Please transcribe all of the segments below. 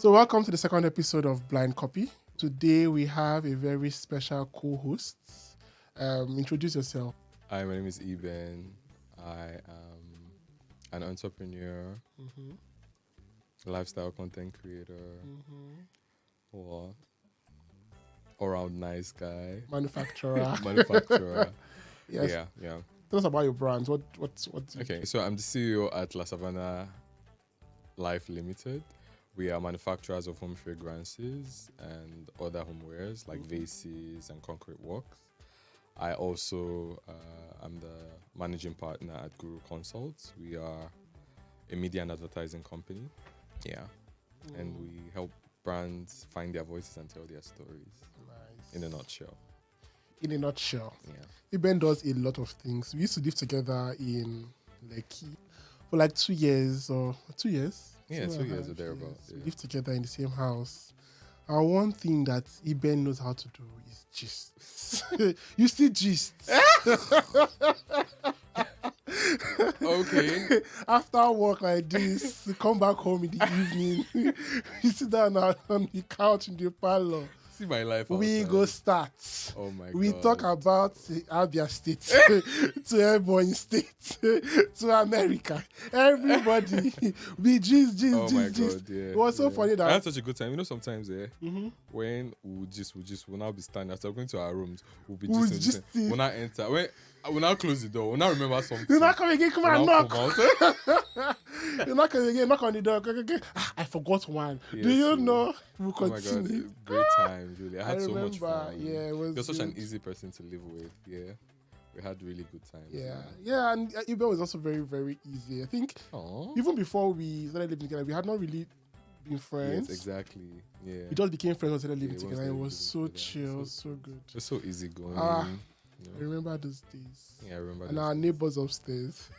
So welcome to the second episode of Blind Copy. Today we have a very special co-host. Introduce yourself. Hi, my name is Eben. I am an entrepreneur, lifestyle content creator, or all-round nice guy, Manufacturer. manufacturer. Yes. Yeah. Tell us about your brands. What's Okay, so I'm the CEO at La Savannah Life Limited. We are manufacturers of home fragrances and other homewares like vases and concrete works. I also am the managing partner at Guru Consults. We are a media and advertising company. Yeah. And we help brands find their voices and tell their stories. Nice. In a nutshell. In a nutshell. Yeah. Eben does a lot of things. We used to live together in Lekki for like 2 years or 2 years. Yeah, 2 years or Yes. thereabouts. We Yeah. live together in the same house. And one thing that Eben knows how to do is gist. You see gist. Okay. After work like this, you come back home in the evening. You sit down on the couch in the parlor. See my life. We outside. go start. Oh my We God. talk about Abia State to Ebonyi State to America. Everybody, we gist. Oh my God, yeah. It was so funny I that had such a good time. You know, sometimes, when we'll now be standing, after going to our rooms, we'll be We'll gisting. gisting. We'll not enter. We'll now close the door. We'll now remember something. you're not coming again. Come We'll and now knock. come out. You're not coming again. Knock on the door. I forgot one. Do Yes, you so- know? We'll Oh my continue. God, great time, really. I had so much remember, fun. yeah, it was You're such an good. easy person to live with. Yeah, we had really good times. Yeah, and Ibe was also very, very easy. I think Aww. even before we started living together, we had not really been friends. Yes, exactly. Yeah. We just became friends when we started living Yeah, together. It once was so living together, chill, so- so good. It's so easy going. Ah, you I know? remember those days. Yeah, I remember. And those our days. neighbors upstairs.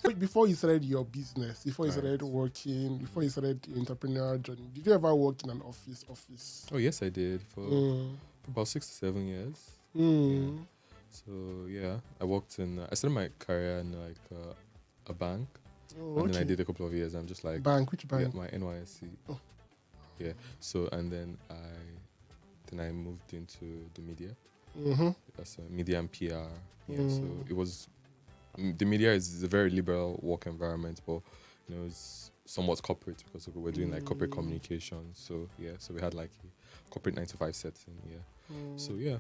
Wait, before you started your business, before you Right. started working, before you started the entrepreneurial journey, did you ever work in an office? Oh yes, I did for Mm. about 6 to 7 years. Mm. So yeah, I worked in. I started my career in a bank, Oh, and then I okay. did a couple of years. I'm just like Bank, which yeah, bank? my NYSC. Oh. Yeah. So and then I moved into the media. Mm-hmm. That's media and PR. Yeah. So Mm. it was the media is a very liberal work environment, but it's somewhat corporate because we're doing like corporate Mm. communication. So yeah, so we had like a corporate 9 to 5 setting. Yeah. So yeah,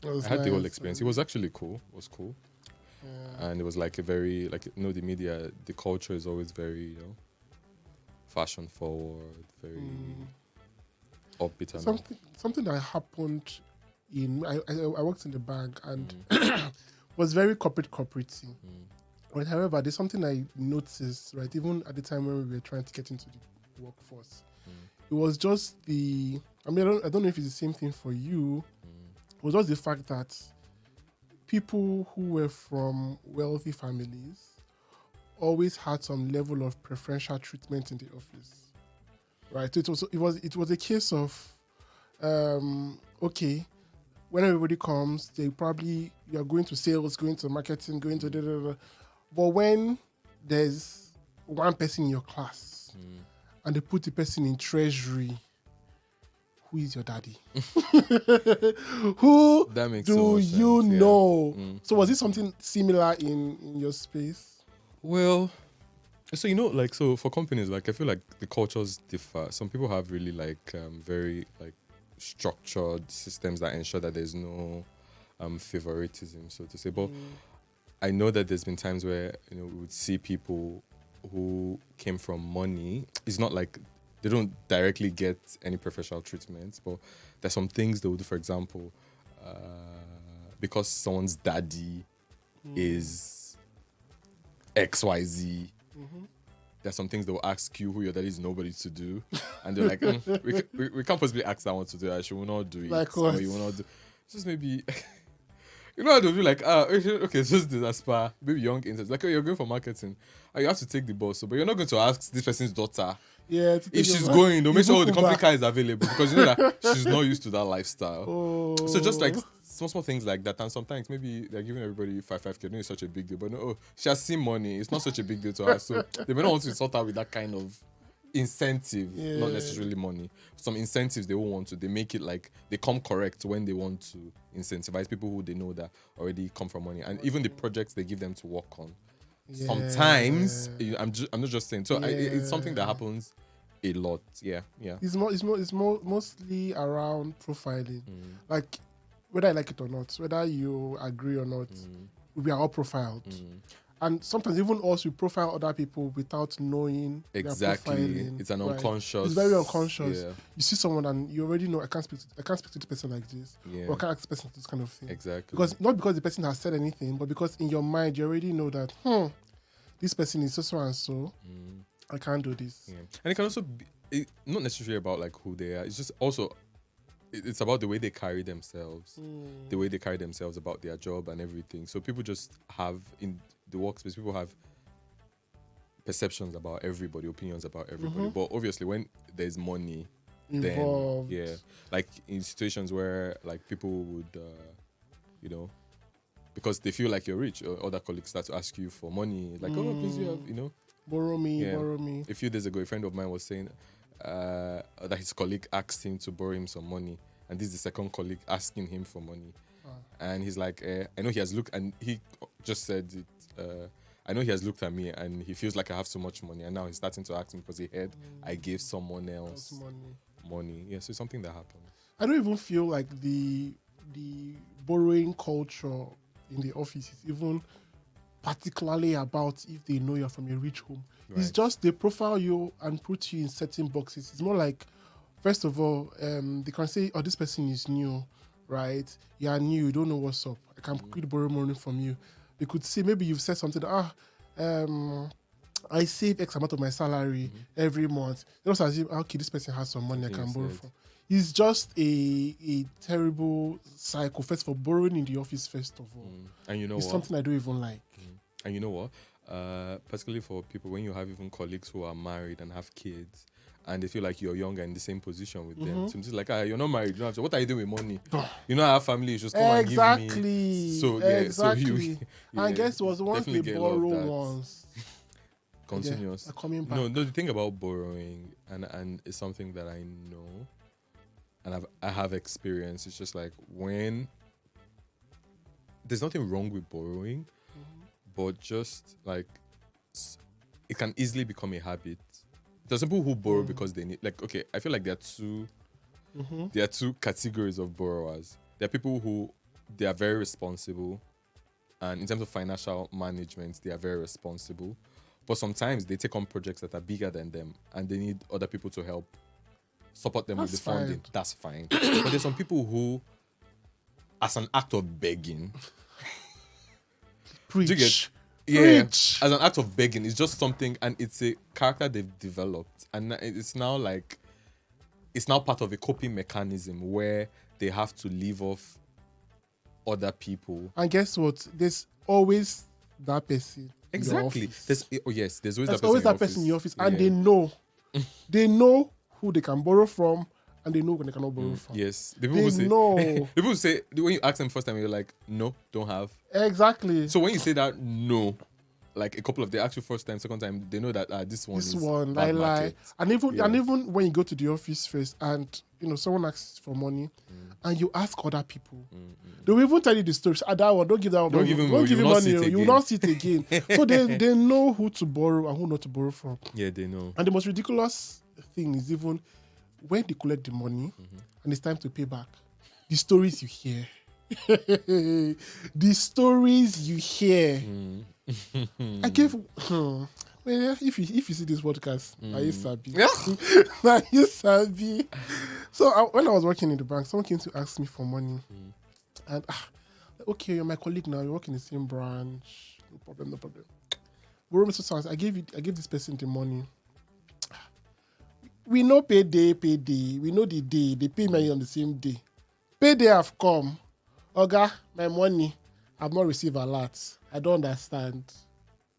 That was I had the whole nice. experience. It was actually cool. It was cool. Yeah. And it was like a very the media, the culture is always very fashion forward, very upbeat and Something that happened in I worked in the bank and Mm. was very corporate. Mm. But however, there's something I noticed, right, even at the time when we were trying to get into the workforce. It was just I don't know if it's the same thing for you. It was just the fact that people who were from wealthy families always had some level of preferential treatment in the office, right? So it was a case of, okay, when everybody comes, you're going to sales, going to marketing, going to da. But when there's one person in your class and they put the person in treasury, who is your daddy? Who That makes do so much you sense, yeah. know? Mm. So was it something similar in your space? Well, so so for companies, like I feel like the cultures differ. Some people have really like very like structured systems that ensure that there's no favoritism, so to say. But I know that there's been times where we would see people who came from money. It's not like they don't directly get any professional treatment, but there's some things they would do. For example, because someone's daddy is XYZ, there's some things they will ask you who your daddy is nobody to do, and they're like, we can't possibly ask that one to do it. She will not do it. Like or what? you will not do. Just maybe. They'll be like, okay, it's just this as far, maybe young interns. Like, you're going for marketing, and you have to take the bus. So, but you're not going to ask this person's daughter Yeah. if she's going. They'll make sure the company back. car is available because you know that she's not used to that lifestyle. Oh. So just like small things like that, and sometimes maybe they're giving everybody 5K. It's such a big deal, but no, she has seen money. It's not such a big deal to her, so they may not want to insult her with that kind of incentive, not Yeah. necessarily money. Some incentives they will want to. They make it like they come correct when they want to incentivize people who they know that already come from money, and even the projects they give them to work on. Yeah. Sometimes I'm not just saying. So it's something that Yeah. happens a lot. Yeah. It's more mostly around profiling. Like whether I like it or not, whether you agree or not, we are all profiled. And sometimes even us we profile other people without knowing Exactly. we are profiling. It's an right? unconscious. It's very unconscious. Yeah. You see someone and you already know I can't speak to the person like this. Yeah. Or I can't ask the person this kind of thing. Exactly. Not because the person has said anything, but because in your mind you already know that this person is so and so. I can't do this. Yeah. And it can also be not necessarily about like who they are. It's just also it's about the way they carry themselves, the way they carry themselves about their job and everything. So people just have in the workspace, people have perceptions about everybody, opinions about everybody. But obviously, when there's money Involved. then like in situations where like people would, because they feel like you're rich, or other colleagues start to ask you for money, like oh please you have, Borrow me. A few days ago, a friend of mine was saying that his colleague asked him to borrow him some money, and this is the second colleague asking him for money. And he's like, I know he has looked, and he just said it. I know he has looked at me, and he feels like I have so much money, and now he's starting to ask me because he heard I gave someone else money. Yeah, so it's something that happens. I don't even feel like the borrowing culture in the office is even particularly about if they know you're from a rich home. Right. It's just they profile you and put you in certain boxes. It's more like, first of all, they can say, oh, this person is new, right? You are new, you don't know what's up. I can quickly borrow money from you. They could say, maybe you've said something, I save X amount of my salary every month. They also assume, okay, this person has some money I can borrow from. It's just a terrible cycle. First for borrowing in the office, first of all. And you know it's something I don't even like. And you know what? Particularly for people, when you have even colleagues who are married and have kids, and they feel like you're younger in the same position with them. So it's like, you're not married. You don't have to, what are you doing with money? You know, I have family. You just come and give me. So, exactly. And guess what? Once they borrow once. Continuous. Coming back. No, the thing about borrowing, and it's something that I know, and I have experience. It's just like when there's nothing wrong with borrowing, but just like it can easily become a habit. There's people who borrow because they need, like, okay, I feel like there are two categories of borrowers. There are people who they are very responsible, and in terms of financial management, they are very responsible. But sometimes they take on projects that are bigger than them, and they need other people to help support them with the funding. That's fine. But there's some people who, as an act of begging, Preach. As an act of begging, it's just something, and it's a character they've developed, and it's now part of a coping mechanism where they have to live off other people. And guess what? There's always that person. Exactly. There's always that person in your office, and they know who they can borrow from, and they know when they cannot borrow from. Yes. People say when you ask them first time, you're like, no, don't have. Exactly. So when you say that no, like a couple of, they ask you first time, second time, they know that this one bad market. And even when you go to the office first, and someone asks for money, and you ask other people, they will even tell you the story. That one, don't give that one. Don't give him money. You will not see it again. So they know who to borrow and who not to borrow from. Yeah, they know. And the most ridiculous thing is even when they collect the money and it's time to pay back, the stories you hear. The stories you hear. I gave. Well, if you see this podcast, are you sabi? Are you sabi? So when I was working in the bank, someone came to ask me for money, and okay, you're my colleague now. You work in the same branch. No problem. Borrow me so I gave this person the money. We know payday. We know the day. They pay me on the same day. Payday have come. Oga, my money. I've not received a lot. I don't understand.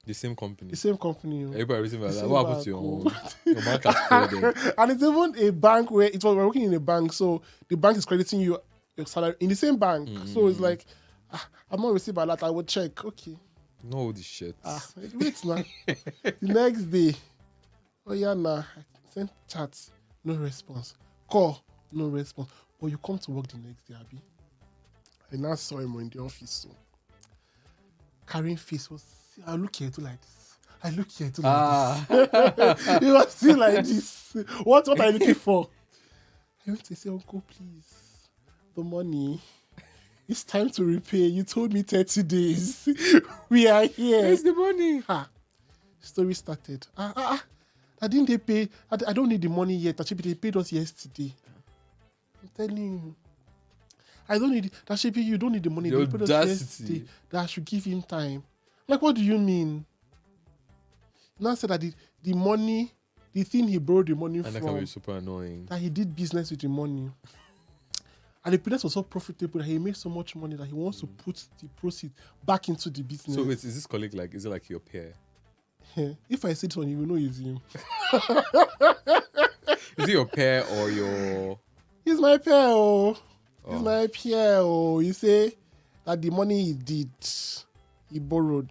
The same company. Everybody receiving a lot. What happened to your own? Your bank has credited. And it's even a bank where we're working in a bank, so the bank is crediting you your salary in the same bank. So it's like, I've not received a lot. I will check. Okay. No, this shit. Wait now. The next day, Oh yeah, nah. Send chats, no response. Call, no response. But you come to work the next day, Abby. I now saw him in the office, so carrying face was. I look here too like this. I look here too like this. He was still like this. What are you looking for? I went to say, Uncle, please, the money. It's time to repay. You told me 30 days. We are here. Where's the money? Story started. I didn't they pay? I don't need the money yet. Actually, they paid us yesterday. I'm telling you. I don't need it. Actually, you don't need the money. The They paid us audacity. yesterday. That I should give him time. Like, what do you mean? Now said that the money, the thing he borrowed the money And that can be from, super annoying. that he did business with the money. And the business was so profitable that he made so much money that he wants to put the proceeds back into the business. So is this colleague like, is it like your peer? If I say this one, you will know it's him. Is it your peer or your... He's my peer, oh. He's my peer, oh. You say that the money he did, he borrowed,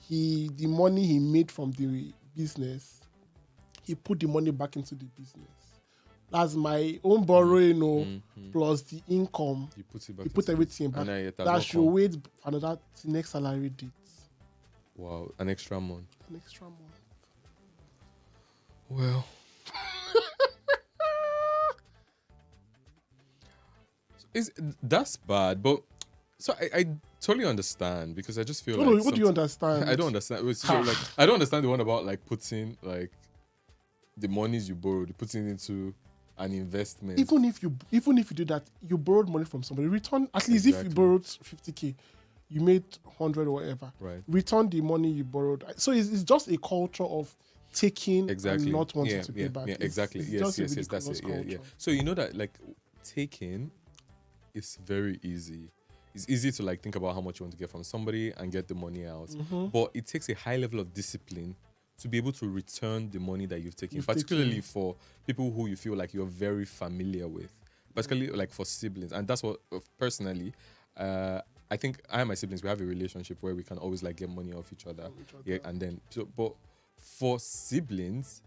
the money he made from the business, he put the money back into the business. That's my own borrowing, plus the income. You put it back. He put everything back. That should wait for another next salary date. Wow, an extra month. An extra month. Well. That's bad, but so I totally understand because I just feel like what do you understand? I don't understand. So, like, I don't understand the one about like putting like the monies you borrowed, putting it into an investment. Even if you do that, you borrowed money from somebody. Return at least if you borrowed 50K, you made 100 or whatever. Right. Return the money you borrowed. So it's just a culture of taking and not wanting to pay back. Yeah, exactly. Yes, that's it. Yeah. So you know that like taking is very easy. It's easy to like think about how much you want to get from somebody and get the money out. But it takes a high level of discipline to be able to return the money that you've taken, particularly for people who you feel like you're very familiar with, particularly like for siblings. And that's what, personally, I think I and my siblings, we have a relationship where we can always like get money off each other. Yeah, and then, but for siblings,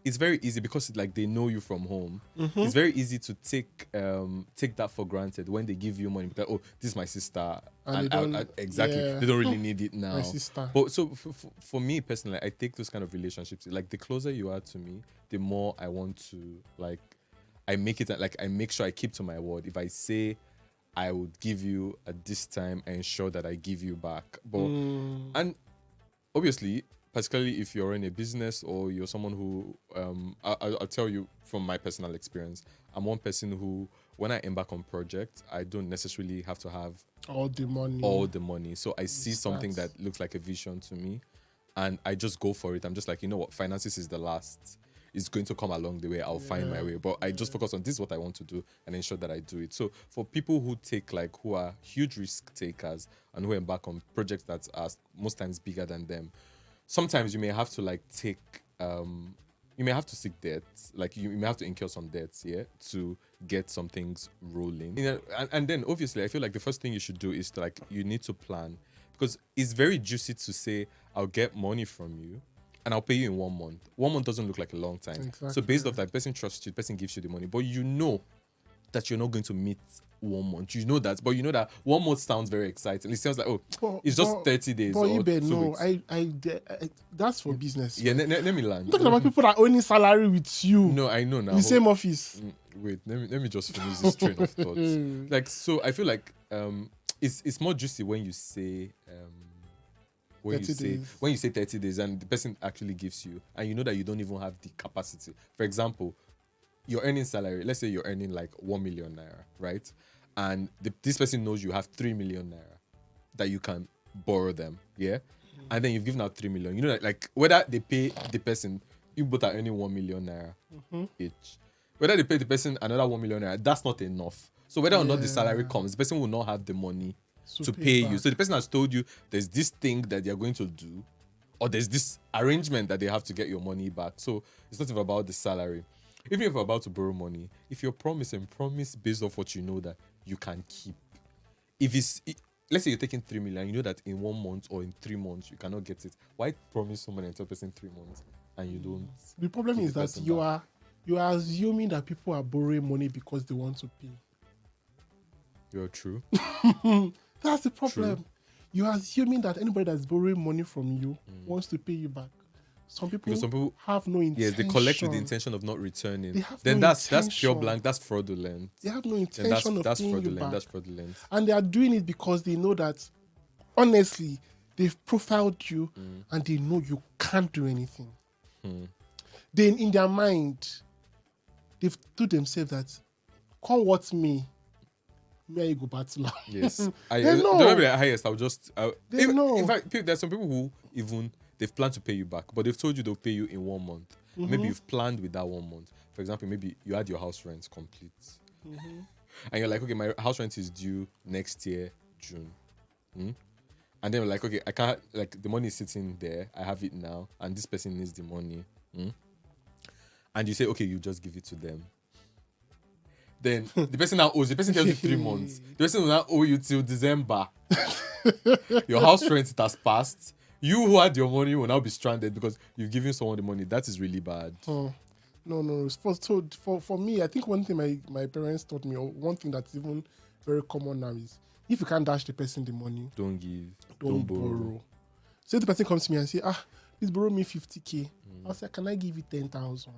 it's very easy because like they know you from home. It's very easy to take that for granted when they give you money because, oh, this is my sister, and exactly, they don't really need it now. My sister. But so for me personally, I take those kind of relationships, like the closer you are to me, the more I want to like, I make it like I make sure I keep to my word. If I say I would give you at this time, I ensure that I give you back. But and obviously, particularly if you're in a business or you're someone who, I'll tell you from my personal experience, I'm one person who, when I embark on projects, I don't necessarily have to have all the money. So I see something that looks like a vision to me and I just go for it. I'm just like, you know what, finances is the last. It's going to come along the way. I'll find my way. But I just focus on this is what I want to do and ensure that I do it. So for people who take like, who are huge risk takers and who embark on projects that are most times bigger than them, sometimes you may have to like take, you may have to seek debt, like you may have to incur some debts, to get some things rolling. And then obviously I feel like the first thing you should do is to like, you need to plan because it's very juicy to say, I'll get money from you and I'll pay you in 1 month. 1 month doesn't look like a long time. Exactly. So based off that, person trusts you, person gives you the money, but you know that you're not going to meet 1 month. You know that, but you know that 1 month sounds very exciting. It sounds like, it's just 30 days. But or Eben, 2 no, weeks. I that's for business. Yeah, let me land. I'm talking about people that are earning salary with you. No, I know now. In the same office. Wait, let me just finish this train of thought. Like, so I feel like it's more juicy when you say when you say 30 days and the person actually gives you and you know that you don't even have the capacity. For example, you're earning salary. Let's say you're earning like 1 million naira, right? And this person knows you have 3 million naira that you can borrow them, and then you've given out 3 million. You know, like whether they pay the person, you both are earning 1 million naira each. Whether they pay the person another 1 million naira, that's not enough. So whether or not the salary comes, the person will not have the money to pay you. So the person has told you there's this thing that they're going to do, or there's this arrangement that they have to get your money back. So it's not even about the salary. Even if you're about to borrow money, if you're promising, promise based off what you know that you can keep. If it's let's say you're taking 3 million, you know that in 1 month or in 3 months you cannot get it. Why promise someone and tell person 3 months and you don't? The problem give is the that person you back? are assuming that people are borrowing money because they want to pay. You're true. That's the problem. You are assuming that anybody that's borrowing money from you wants to pay you back. Some people have no intention. Yes, they collect with the intention of not returning. They have Then no that's pure intention. blank. That's fraudulent. They have no Then intention of that's paying you fraudulent. back. That's fraudulent. And they are doing it because they know that, honestly, they've profiled you and they know you can't do anything. Then in their mind, they've told themselves that, come what me and you go battle. Yes. They Don't know. be the highest. They know. In fact, there's some people who even they've planned to pay you back, but they've told you they'll pay you in 1 month. Maybe you've planned with that 1 month. For example, maybe you had your house rent complete, and you're like, okay, my house rent is due next year June, and then you're like, okay, I can't, like, the money is sitting there, I have it now, and this person needs the money, and you say, okay, you just give it to them. Then the person now owes. The person tells you 3 months. The person will now owe you till December. Your house rent, it has passed. You who had your money will now be stranded because you've given someone the money. That is really bad. Oh, no. For me, I think one thing my parents taught me, or one thing that's even very common now, is if you can't dash the person the money, Don't give. don't borrow. So if the person comes to me and say, please borrow me 50K. I'll say, can I give you 10,000?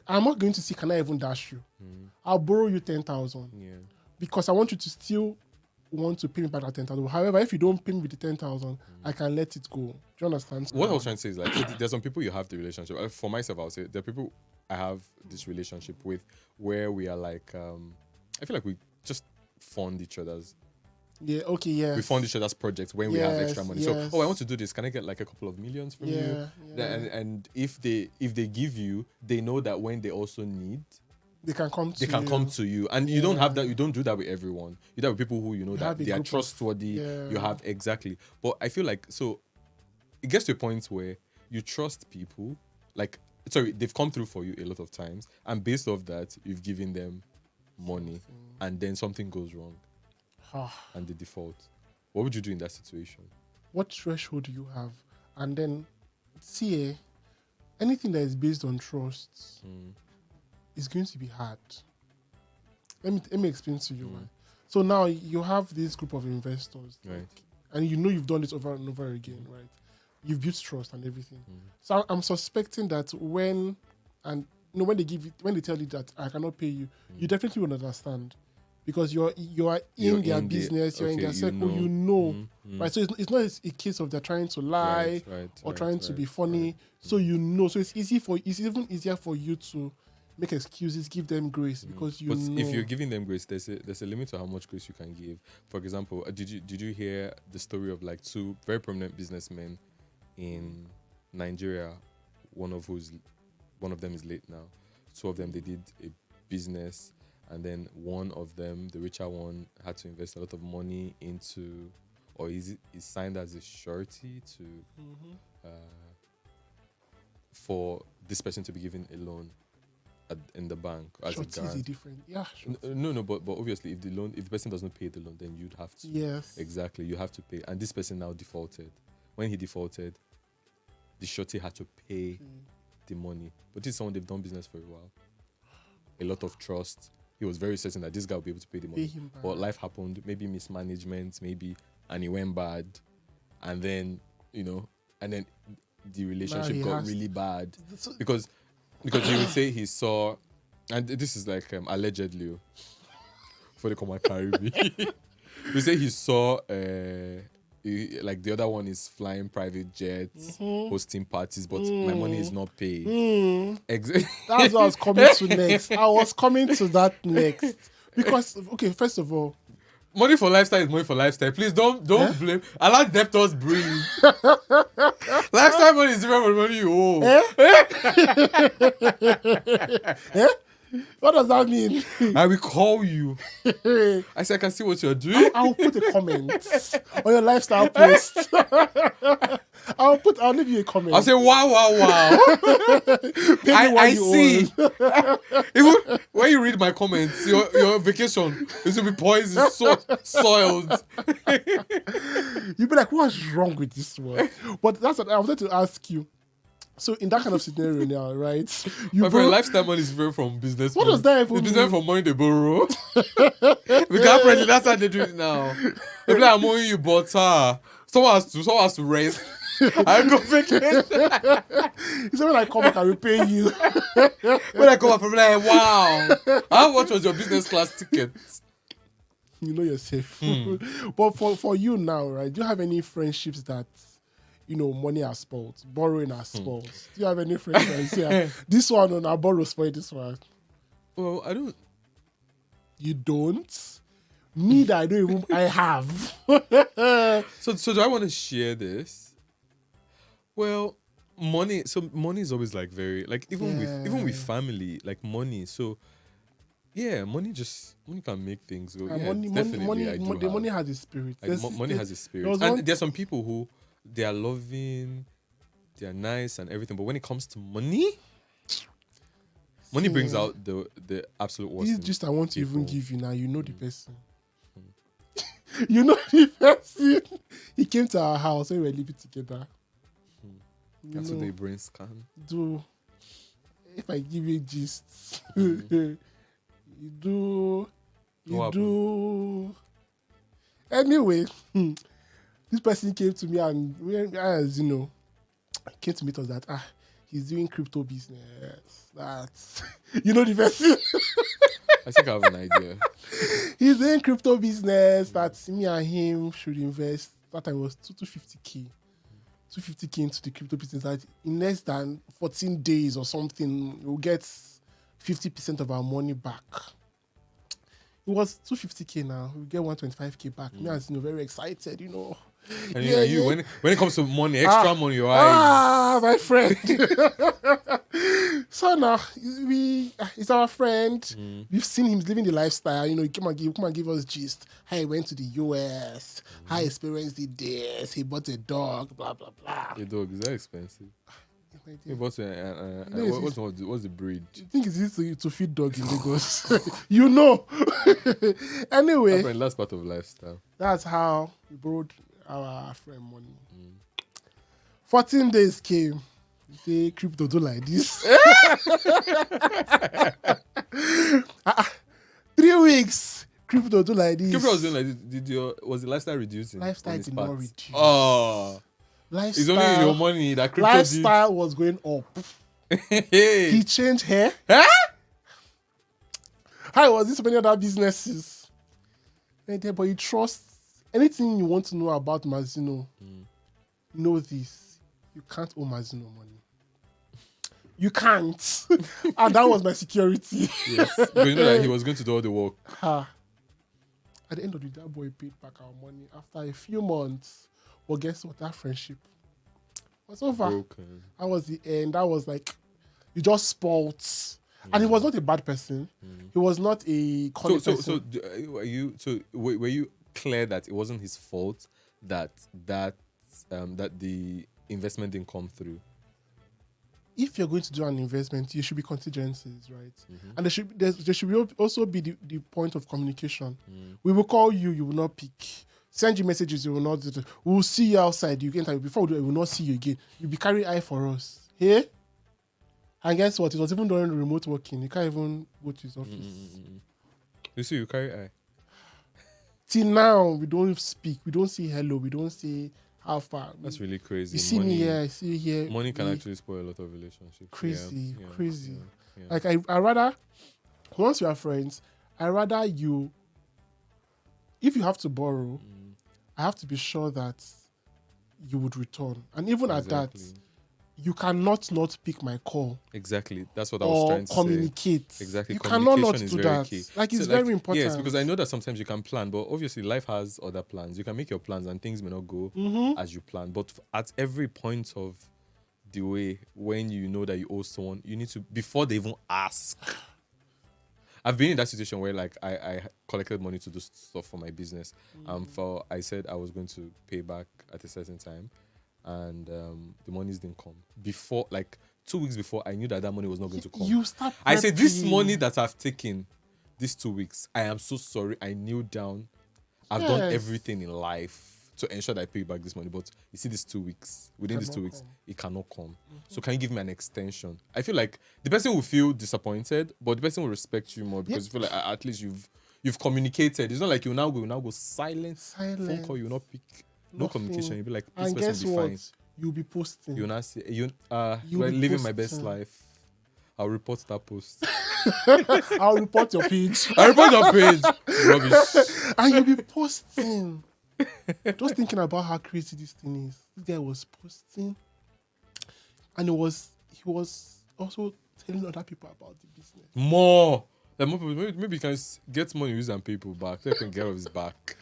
I'm not going to say, can I even dash you? I'll borrow you 10,000. Yeah. Because I want you to still want to pay me back that 10,000. However, if you don't pay me with the 10,000, I can let it go. Do you understand? What I was trying to say is, like, so there's some people you have the relationship. For myself, I would say there are people I have this relationship with where we are like, I feel like we just fund each other's. Yeah. Okay. Yeah. We fund each other's projects when we have extra money. Yes. So, I want to do this. Can I get like a couple of millions from you? Yeah. And if they give you, they know that when they also need, They can come to you. And you don't have that. You don't do that with everyone. You do that with people who you know that they are trustworthy. You have exactly. But I feel like, so it gets to a point where you trust people. Like, sorry, they've come through for you a lot of times, and based off that, you've given them money, and then something goes wrong, and they default. What would you do in that situation? What threshold do you have? And then, see, anything that is based on trust is going to be hard. Let me explain to you. Right? So now you have this group of investors, Right. And you know you've done this over and over again, right? You've built trust and everything. So I'm suspecting that when they tell you that I cannot pay you, you definitely will understand. Because you are in their business, you're in their circle, you know. Right? So it's not a case of they're trying to lie or trying to be funny. So you know. So it's even easier for you to make excuses, give them grace, because you know. If you're giving them grace, there's a limit to how much grace you can give. For example, did you hear the story of like two very prominent businessmen in Nigeria? One of them is late now. Two of them, they did a business. And then one of them, the richer one, had to invest a lot of money into, or is signed as a surety to, for this person to be given a loan in the bank as Surety a guarantee. is different. Yeah. No, but obviously, if the person doesn't pay the loan, then you'd have to. Yes. Exactly, you have to pay. And this person now defaulted. When he defaulted, the surety had to pay the money. But this is someone they've done business for a while. A lot of trust. He was very certain that this guy would be able to pay the money. But life happened, maybe mismanagement, and he went bad. And then, the relationship got really bad. Because he would say he saw, and this is like allegedly, for the command carry me. He say he saw, like the other one is flying private jets, hosting parties, but my money is not paid. Exactly. That's what I was coming to next. I was coming to that next. Because, okay, first of all, money for lifestyle is money for lifestyle. Please don't blame. Allow debtors breathe. Lifestyle money is different from money you owe. What does that mean? I will call you. I said, I can see what you're doing. I'll put a comment on your lifestyle post. I'll leave you a comment. I'll say, wow. Pay me what I you see. owe. Even when you read my comments, your vacation is to be poisoned, soiled. You'll be like, what's wrong with this one? But that's what I wanted to ask you. So in that kind of scenario now, right? My friend, lifestyle money is different from business. What does that even It's mean? different from money they borrow. Because apparently that's how they do it now. They be like, I'm owing you butter. Someone has to rest. I go vacation. It's when I come back, I will pay you. When I come back from like, wow. How much was your business class ticket? You know you're safe. But for you now, right? Do you have any friendships that money has spoiled, borrowing has spoiled? Do you have any friends that you say, this one on I borrow spoil this one? Well, I don't. You don't? Me that I don't even I have. So do I want to share this? Well, money. So money is always like very like even with family, like money. So yeah, money can make things go. Yeah, definitely. Money has a spirit. Like, money has a spirit, and there's some people who they are loving, they are nice and everything, but when it comes to money brings out the absolute worst. This is just I want to even give you now. You know the person. You know the person. He came to our house when we were living together. After the brain scan. If I give you gist, you do. Anyway, this person came to me and as you know, came to meet us that he's doing crypto business. That's you know the person. I think I have an idea. He's doing crypto business that me and him should invest. That time was 250k. 250k into the crypto business. That in less than 14 days or something, we'll get 50% of our money back. It was 250k now. We'll get 125k back. Me as very excited, And you when it comes to money, extra money, your eyes. My friend. So now he's our friend. We've seen him living the lifestyle. He come and give us gist. How he went to the US. How he experienced the this. He bought a dog. Blah blah blah. A dog, is that expensive? He bought what's the breed? I think it's easy to feed dog in Lagos. Anyway, Friend, that's part of lifestyle. That's how we borrowed our friend money. 14 days came. You say crypto do like this. 3 weeks. Crypto do like this. Crypto was doing like this. Was the lifestyle reducing? Lifestyle did not reduce. Oh. It's only your money that crypto lifestyle was going up. He changed hair. Huh? How was this so many other businesses? But you trust anything you want to know about Mazino. Know this. You can't owe Mazino money. You can't. And that was my security. Yes. But you know that he was going to do all the work. At the end of the day, that boy paid back our money after a few months. Well, guess what? That friendship was over. Broken. That was the end. That was like, you just spoiled. And he was not a bad person. He was not a corny person. Were you clear that it wasn't his fault that the investment didn't come through? If you're going to do an investment, you should be contingencies, right? And there should also be the point of communication. We will call you, you will not pick. Send you messages, you will not do it. We will see you outside. You get before we will not see you again. You'll be carrying eye for us. Hey? And guess what? It was even during remote working. You can't even go to his office. You see, you carry eye. Till now, we don't speak. We don't say hello. We don't say how far. That's really crazy. You see me here, I see you here. Money can actually spoil a lot of relationships. Crazy. Yeah. Like, I rather, once you are friends, I rather you, if you have to borrow, I have to be sure that you would return. And even at that, you cannot not pick my call. Exactly. That's what I was trying to communicate. Say. Exactly. You cannot not do that. Key. Like, it's very important. Yes, because I know that sometimes you can plan, but obviously life has other plans. You can make your plans and things may not go as you plan. But at every point of the way, when you know that you owe someone, you need to, before they even ask. I've been in that situation where like I collected money to do stuff for my business. I said I was going to pay back at a certain time. and the monies didn't come. Before, like 2 weeks before, I knew that money was not going to come. You start I said, this prepping. money that I've taken these 2 weeks, I am so sorry. I kneeled down. I've done Yes. everything in life to ensure that I pay back this money. But you see, these 2 weeks, within these Cannot 2 weeks, come. it cannot come. So can you give me an extension? I feel like the person will feel disappointed, but the person will respect you more because you feel like at least you've communicated. It's not like you now go silent. Phone call, you will not pick. No Nothing. communication. You'll be like, this And person guess will be what? fine. You'll be posting. You'll not say You'll we're be living my best posting. life. I'll report that post. I'll report your page. I'll report your page. Rubbish. And you'll be posting. Just thinking about how crazy this thing is. This guy was posting, and he was also telling other people about the business. More. Like more people, maybe you can get money using people back. So you can get off his back.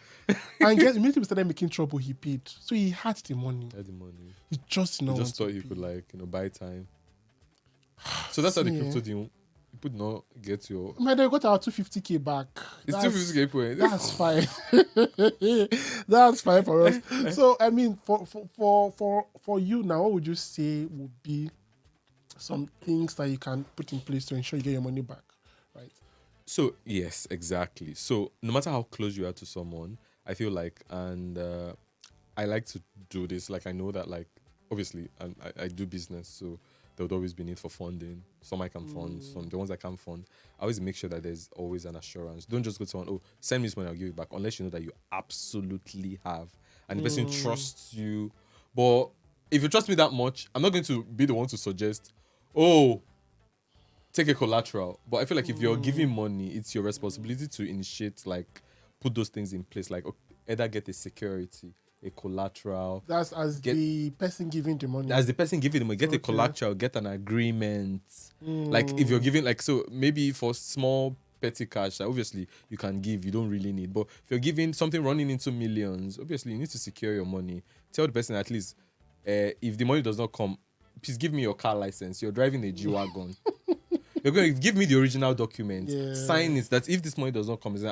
And immediately we started making trouble, he paid. So he had the money. Get the money. He just did not He want just to thought you pay. could buy time. So that's how the See, crypto deal. You could not get your. Man, they got our 250K back. It's still 50K point. That's fine. That's fine for us. So I mean, for you now, what would you say would be some things that you can put in place to ensure you get your money back, right? So yes, exactly. So no matter how close you are to someone, I feel like, and I like to do this. Like I know that, like obviously, I do business, so there would always be need for funding. Some I can fund, some the ones I can't fund. I always make sure that there's always an assurance. Don't just go to someone, oh, send me this money, I'll give it back, unless you know that you absolutely have, and the person trusts you. But if you trust me that much, I'm not going to be the one to suggest, oh, take a collateral. But I feel like if you're giving money, it's your responsibility to initiate, like, put those things in place, like either get a security, a collateral. That's as the person giving the money. As the person giving the money, get a collateral, get an agreement. Like if you're giving, like, so maybe for small petty cash that obviously you can give, you don't really need. But if you're giving something running into millions, obviously you need to secure your money. Tell the person at least, if the money does not come, please give me your car license. You're driving a G-Wagon. You're going to give me the original document. Yeah. Sign it that if this money does not come, then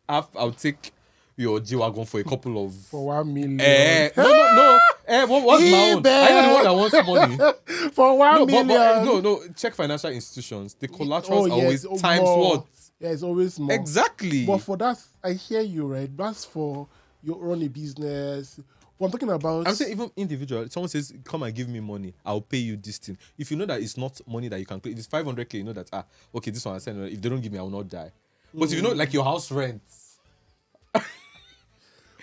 I'll take your G-Wagon for a couple of... For 1 million. No. What's my own? Eben. I am the one that wants money. For 1 million. No. Check financial institutions. The collaterals are always yes, times more. what? Yeah, it's always more. Exactly. But for that, I hear you, right? That's for you run a business. What I'm talking about... I'm saying even individual. Someone says, come and give me money. I'll pay you this thing. If you know that it's not money that you can pay, if it's 500K, you know that, okay, this one I send. If they don't give me, I will not die. But if you know, like your house rent,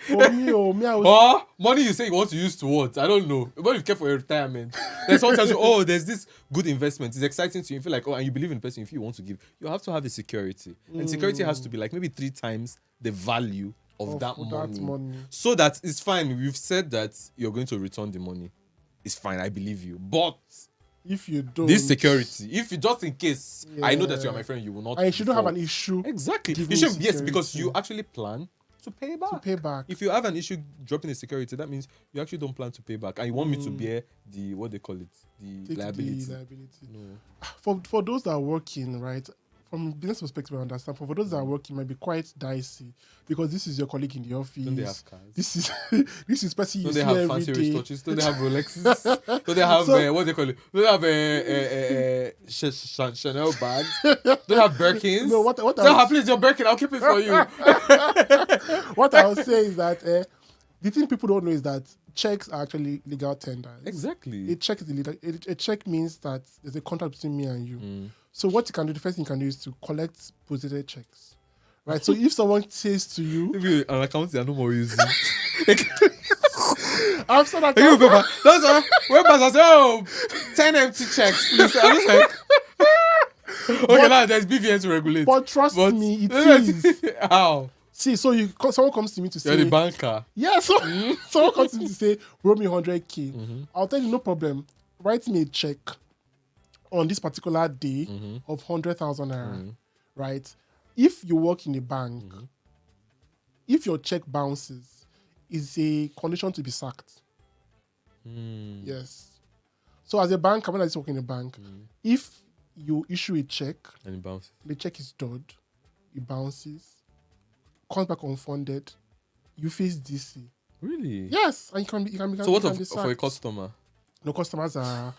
For me, I was... or money you say you want to use to what? I don't know. What if you care for your retirement? Then someone tells you, oh, there's this good investment. It's exciting to you. You feel like, oh, and you believe in the person. If you want to give, you have to have a security. And security has to be like maybe 3 times the value of that money. So that it's fine. We've said that you're going to return the money. It's fine. I believe you. But if you don't... this security, if you just in case, I know that you're my friend, you will not... And you shouldn't have an issue. Exactly. giving You should, yes, security. because you actually plan to pay back. If you have an issue dropping the security, that means you actually don't plan to pay back, and you want me to bear the what they call it, the Take liability. The liability. No. For those that are working, right, from a business perspective, I understand. For those that are working, it might be quite dicey because this is your colleague in the office. Don't they have cars? This is person you Don't see they have every fancy day. wristwatches? Don't they have Rolexes? Don't they have what they call it? Don't they have Chanel bags? Don't they have Birkins? No, what Please, your Birkin, I'll keep it for you. what I would say is that the thing people don't know is that checks are actually legal tenders. Exactly. A check is illegal. A check means that there's a contract between me and you. So what you can do, the first thing you can do is to collect positive checks. Right? So if someone says to you... Maybe an account they are no more using. I'm sorry, That's why when Pastor say, oh, 10 empty checks, please. I'm just like... Okay, now there's BVN to regulate. But trust me, it is. How? See, so someone comes to me to say... You're the banker. Yeah, so someone comes to me to say, roll me 100K. I'll tell you, no problem. Write me a check on this particular day of 100,000 naira, right? If you work in a bank, if your check bounces, is a condition to be sacked. Yes. So as a banker, when I work in a bank, if you issue a check and it bounces, the check is dodged, it bounces, comes back unfunded, you face DC. Really? Yes, and you can So what you can be for a sacked. customer? No customers are.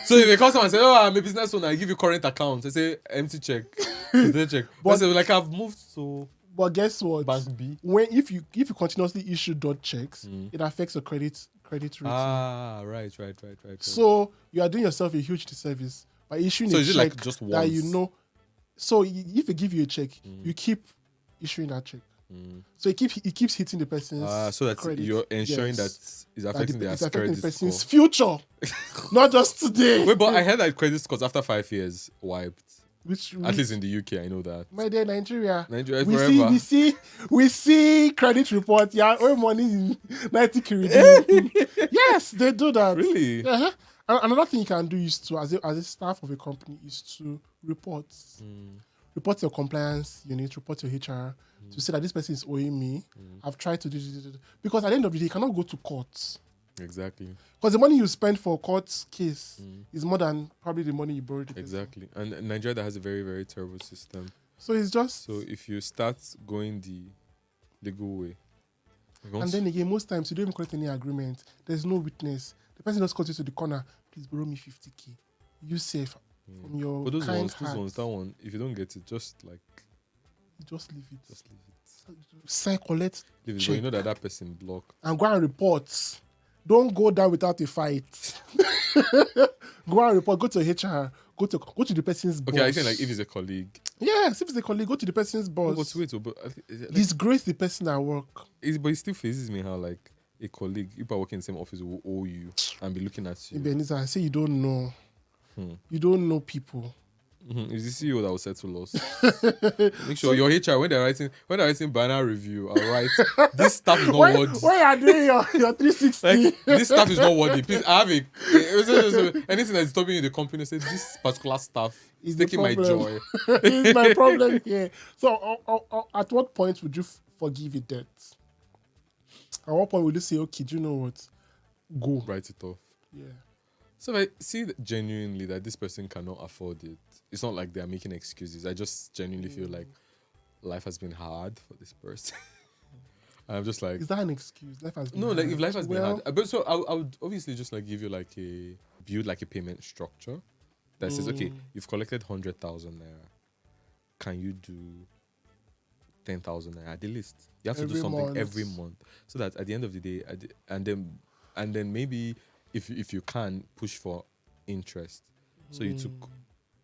So if a customer say, "Oh, I'm a business owner," I give you current account. I say empty check, they check. But But- say, like I've moved to But guess what? bank B. When if you continuously issue dot checks, it affects your credit rating. Ah, right. So you are doing yourself a huge disservice by issuing So a is it check like just that you once? know. So if they give you a check, you keep issuing that check. So it keeps hitting the person's So that credit. you're ensuring Yes. that it's affecting their it's affecting credit the person's score. future, not just today. Wait, but I heard that credit scores after 5 years wiped. Which At least in the UK, I know that. my dear Nigeria, Nigeria we forever. we see credit report. Yeah, owe money in 90 Caribbean. Yes, they do that. Really? Uh-huh. And another thing you can do is to, as a staff of a company, is to report your compliance unit, report your HR to say that this person is owing me. I've tried to do this, because at the end of the day, you cannot go to court. Exactly. Because the money you spend for a court case is more than probably the money you borrowed. Exactly. And Nigeria that has a very, very terrible system. So it's just. So if you start going the legal way, And then again, most times you don't even collect any agreement. There's no witness. The person just calls you to the corner. Please borrow me 50K. You save from your but those kind heart. ones, that one, if you don't get it, just like Just leave it. just leave it. Sign, collect, Leave it. But check, you know that person blocked. and go and report. Don't go down without a fight. Go and report. Go to HR. Go to the person's boss. Okay, I think like if it's a colleague. Yes, if it's a colleague, go to the person's boss. But wait, but I think, like, Disgrace the person at work. but it still phases me how like a colleague, if I work in the same office, will owe you and be looking at you. Ebenezer, I say you don't know. You don't know people. It's the CEO that will settle us. Make sure your HR when they're writing banner review, I'll write this staff is not worthy. Why are you doing your 360? Like this staff is not worthy. Please, I have anything that's stopping you in the company. Say this particular staff is taking my joy. It's my problem here. So, at what point would you forgive a debt? At what point would you say, okay, do you know what? Go. Write it off. Yeah. So if I see that genuinely that this person cannot afford it, it's not like they're making excuses. I just genuinely feel like life has been hard for this person. I'm just like, Is that an excuse? Life has been no, hard. like if life has been Well, hard. But so I would obviously just like give you like build like a payment structure that says, okay, you've collected 100,000 naira. Can you do 10,000 naira at the least? You have to do Every something month. every month so that at the end of the day, and then maybe if you can push for interest. So you took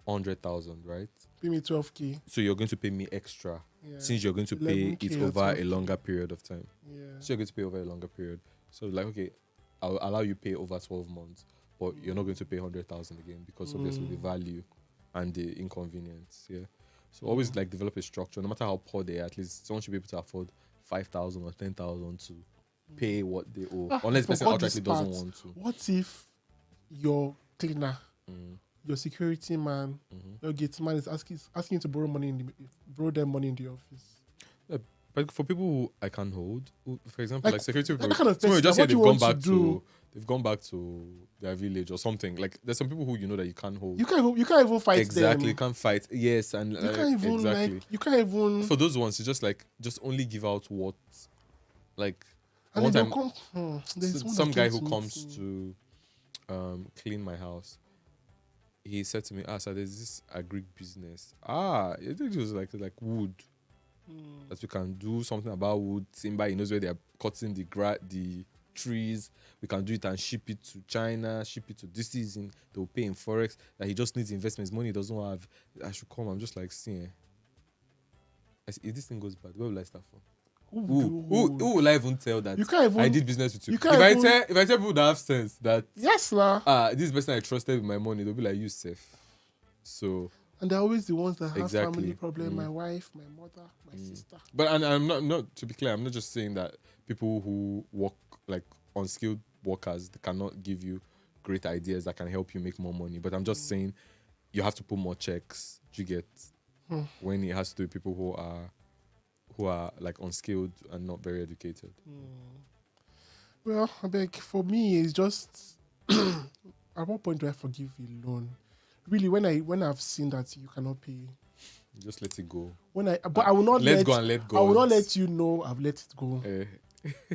100,000, right? Pay me 12K. So you're going to pay me extra Yeah. since you're going to pay 11K it or over a 12K. longer period of time. Yeah. So you're going to pay over a longer period. So like, okay, I'll allow you pay over 12 months, but you're not going to pay 100,000 again because obviously the value and the inconvenience. Yeah. So always like develop a structure, no matter how poor they are. At least someone should be able to afford 5,000 or 10,000 to pay what they owe, unless the person forgot this outrightly doesn't part. want to. What if your cleaner, your security man, your gate man is asking you to borrow them money in the office? But for people who I can't hold, for example, like security people, that kind of someone will person, just say what they've you gone want back to do? they've gone back to their village or something. Like there's some people who you know that you can't hold. You can't even fight Exactly, you them. can't fight. Yes, and You can't even exactly. you can't even. For those ones, it's just only give out what, like And one they time, don't come. There's one some that guy came who to comes meet to clean my house. He said to me, so there's this agri business. I think it was like wood. That we can do something about wood, timber. He knows where they're cutting the trees. We can do it and ship it to China, ship it to this season. They'll pay in forex. That he just needs investments. Money he doesn't have. I should come. I'm just like, see, if this thing goes bad, where will I start from? Who will I even tell that You can't even- I did business with you? you can't If I tell people that have sense that Yes, lah. this person I trusted with my money, they'll be like, you safe. So And they're always the ones that have Exactly. family problem. My wife, my mother, my sister. But and I'm not to be clear, I'm not just saying that people who work like unskilled workers, they cannot give you great ideas that can help you make more money. But I'm just saying you have to put more checks. Do you get when it has to do with people who are like unskilled and not very educated? Well, I beg, for me, it's just at what point do I forgive a loan? Really, when I've seen that you cannot pay, Just let it go. but I will not Let go and let I will not God. let you know I've let it go.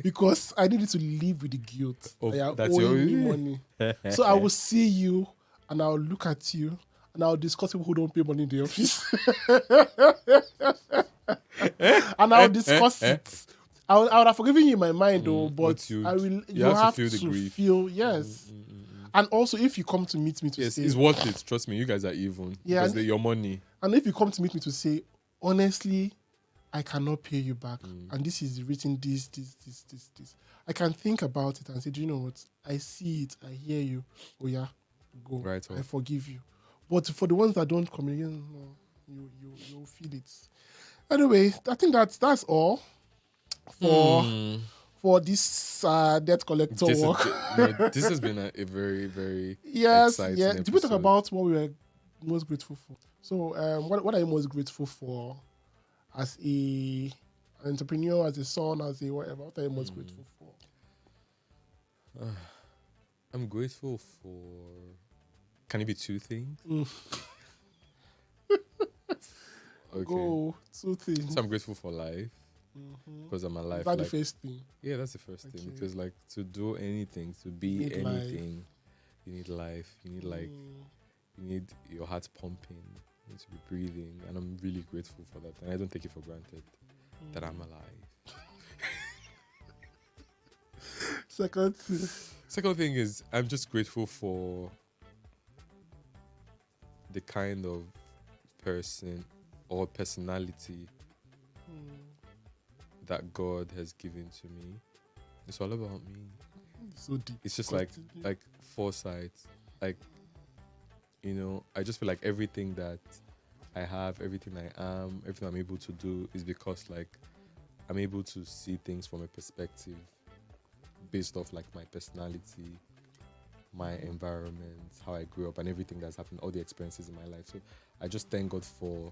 because I needed to live with the guilt. Oh, They are that's owing me your- money. So I will see you and I'll look at you and I'll discuss people who don't pay money in the office. And I'll discuss it. I would have forgiven you in my mind though, but you- I will. you have to feel the grief. Yes. And also, if you come to meet me to Yes, say, it's worth it. Trust me, you guys are even. Yeah, Because and- they're your money. and if you come to meet me to say, honestly, I cannot pay you back, and this is written this, I can think about it and say, do you know what? I see it, I hear you. Oh yeah, go. Right I off. forgive you. But for the ones that don't communicate, no, you'll feel it. Anyway, I think that's all for this debt collector This, work. this has been a very, very Yes, exciting yeah. Did we talk episode. about what we were most grateful for? So, what are you most grateful for as an entrepreneur, as a son, as a whatever? What are you most grateful for? I'm grateful for. Can it be two things? Okay. Go two things. So I'm grateful for life because I'm alive. Is that the Like, first thing? yeah, that's the first thing. Okay. Because like to do anything, to be You need life. anything, you need life. You need like you need your heart pumping. You need to be breathing, and I'm really grateful for that. And I don't take it for granted that I'm alive. Second thing. Second thing is I'm just grateful for the kind of person or personality that God has given to me. It's all about me. So deep. It's just like foresight. Like, you know, I just feel like everything that I have, everything I am, everything I'm able to do is because like I'm able to see things from a perspective based off like my personality, my environment, how I grew up and everything that's happened, all the experiences in my life. So I just thank God for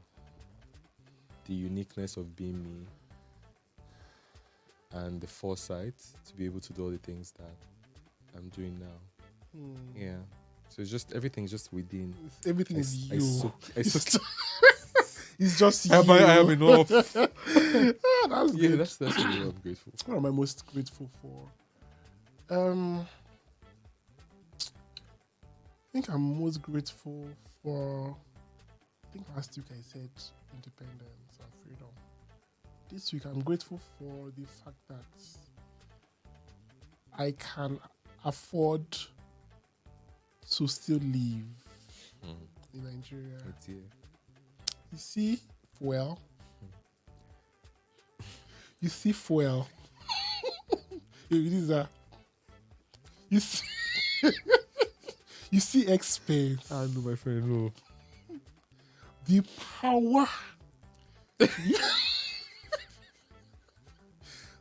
the uniqueness of being me and the foresight to be able to do all the things that I'm doing now. Yeah. So it's just everything's just within. Everything is you. It's just you. I am enough. That's Yeah, good. that's really what I'm grateful for. What am I most grateful for? I think I'm most grateful for. I think last week I said independence and freedom. This week I'm grateful for the fact that I can afford to still live in Nigeria. It's here. You see, fuel. You see, fuel. You see, you see expense. I know, my friend. No. The power.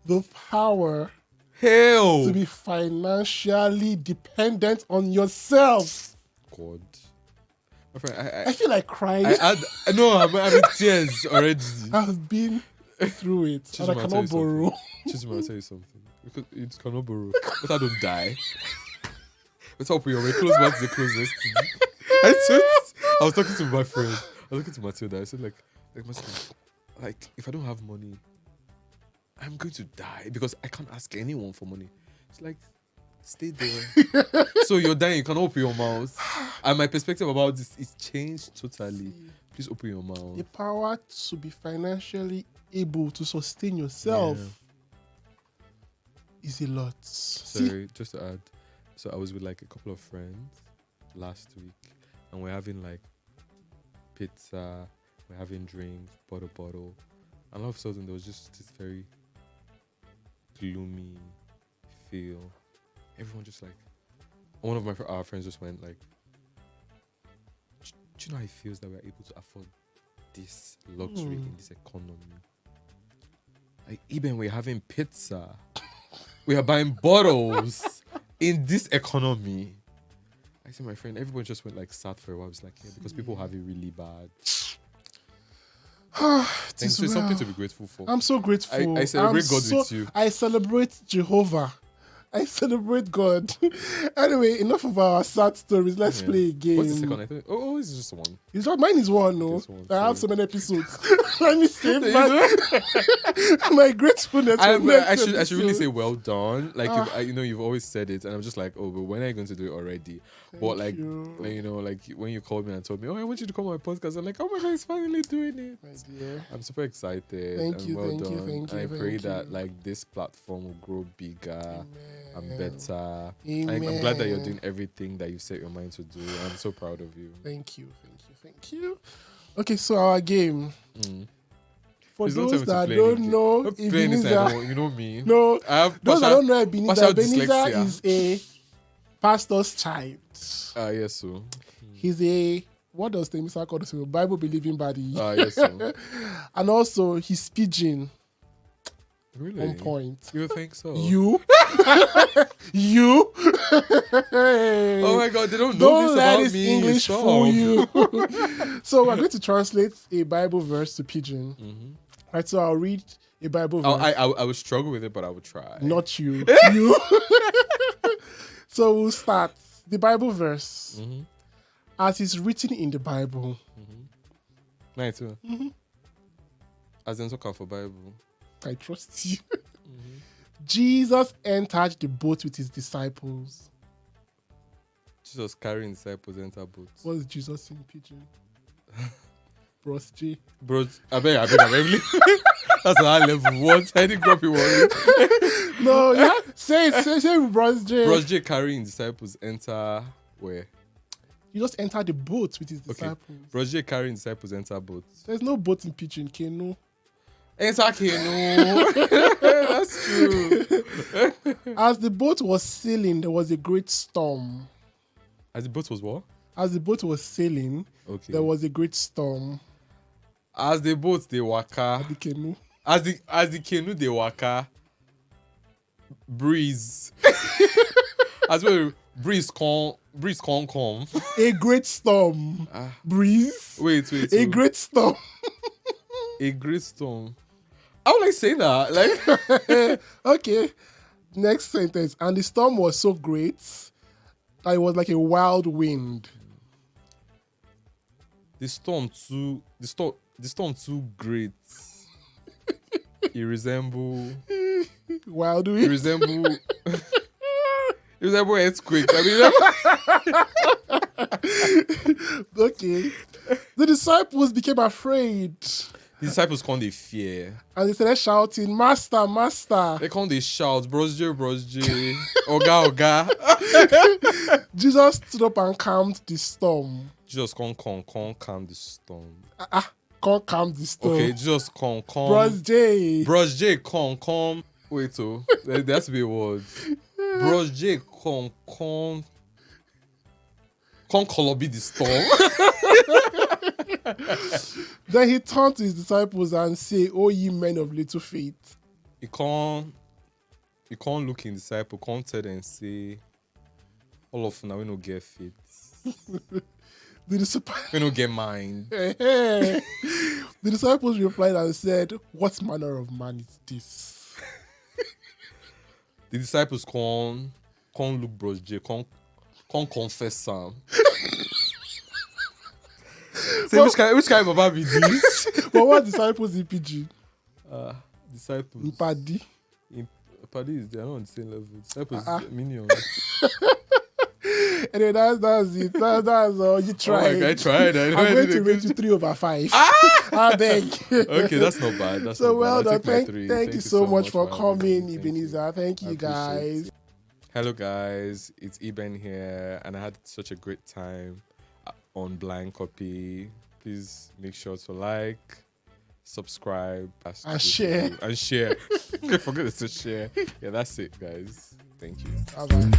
The power Hell. to be financially dependent on yourself. God. My friend, I feel like crying. I'm in tears already. I've been through it, and I Chizuma, I'll tell cannot you borrow. Chisholm, I'll tell you something. Because it cannot borrow. But I don't die. Let's hope you're close back to the closest. I was talking to my friend. I was talking to Matilda. I said, Matilda, like, if I don't have money, I'm going to die because I can't ask anyone for money. It's like, stay there. So you're dying, you can open your mouth. And my perspective about this is changed totally. Please open your mouth. The power to be financially able to sustain yourself is a lot. Sorry, just to add. So I was with like a couple of friends last week and we're having like pizza, we're having drinks, bottle. And all of a sudden there was just this very gloomy feel. Everyone just like, one of our friends just went like, do you know how it feels that we're able to afford this luxury in this economy? Like, Eben, we're having pizza. We are buying bottles in this economy. I see my friend, everyone just went like sad for a while. It's like, yeah, because people have it really bad. It's something to be grateful for. I'm so grateful. I celebrate God with you. I celebrate Jehovah. I celebrate God. Anyway, enough of our sad stories. Let's play a game. What's the second? I think. Oh, it's just one. It's not, mine is one, no. Just one, I have so many episodes. Let me save my gratefulness. I should really say well done. Like you've always said it, and I'm just like, oh, but when are you going to do it already? But like when you called me and told me, oh, I want you to come on my podcast, I'm like, oh my God, he's finally doing it. My dear. I'm super excited. Thank you. And I pray that like this platform will grow bigger and better. Amen. I'm glad that you're doing everything that you set your mind to do. I'm so proud of you. Thank you. Okay, so our game. For those that don't know, Ebenezer, you know me. No, those that don't know Ebenezer is a pastor's child. Yes, so. He's a, what does the Mr. call this? Bible believing body. Yes, so. And also, he's pigeon. Really? On point. You think so? You? Oh my God, they don't know this about let me. English fool you. So we're going to translate a Bible verse to pigeon. Right, so I'll read a Bible verse. I would struggle with it, but I would try. Not you. You. So we'll start. The Bible verse. As is written in the Bible. Nice. As in talking for Bible. I trust you. Jesus entered the boat with his disciples. Jesus carrying disciples enter boat. What is Jesus in pigeon? Bros J. Bros, I beg. That's a high level. What? I didn't grow up in one. No, yeah. Say Bros J. Bros J carrying disciples enter where? He just entered the boat with his disciples. Bros J carrying disciples enter boat. There's no boat in pigeon, Keno. Enter Keno. That's true. As the boat was sailing, there was a great storm. As the boat was what? As the boat was sailing, there was a great storm. As the boat they waka. The canoe. As the canoe they waka. Breeze. As well, breeze come. A great storm. Breeze. Wait. A great storm. A great storm. How would I say that? Like, okay. Next sentence. And the storm was so great that it was like a wild wind. The storm too great. It resemble wild wind. It resemble earthquake. Okay. The disciples became afraid. The disciples come they fear. And they started shouting, Master, Master. They come they shout, Bros J. Oga. Jesus stood up and calmed the storm. Jesus come calm the storm. Can't calm the storm. Okay, Jesus come. Bros J, come. Wait, there has to be a word. Bros J, come. Can't be the storm. Then he turned to his disciples and said, "O ye men of little faith." He can't look in disciple, can't tell them and say, all of now we no get faith. We no get mind. The disciples replied and said, "What manner of man is this?" The disciples can't look Bros J, can't confess Sam. Say which kind of Baba be this? But what disciples in PG? Disciples. In Paddy. Paddy is they are not on the same level. Disciples minions. Anyway, that's it. That's all. You tried. Oh my God, I tried. I'm going to rate you 3/5. I beg. Okay, that's not bad. That's so not well bad. done. Thank you so much for coming, Ebenezer. Thank you, guys. Hello, guys. It's Eben here, and I had such a great time on Blind Copy. Please make sure to like, subscribe, and share. And share. Don't forget to share. Yeah, that's it, guys. Thank you. Bye-bye.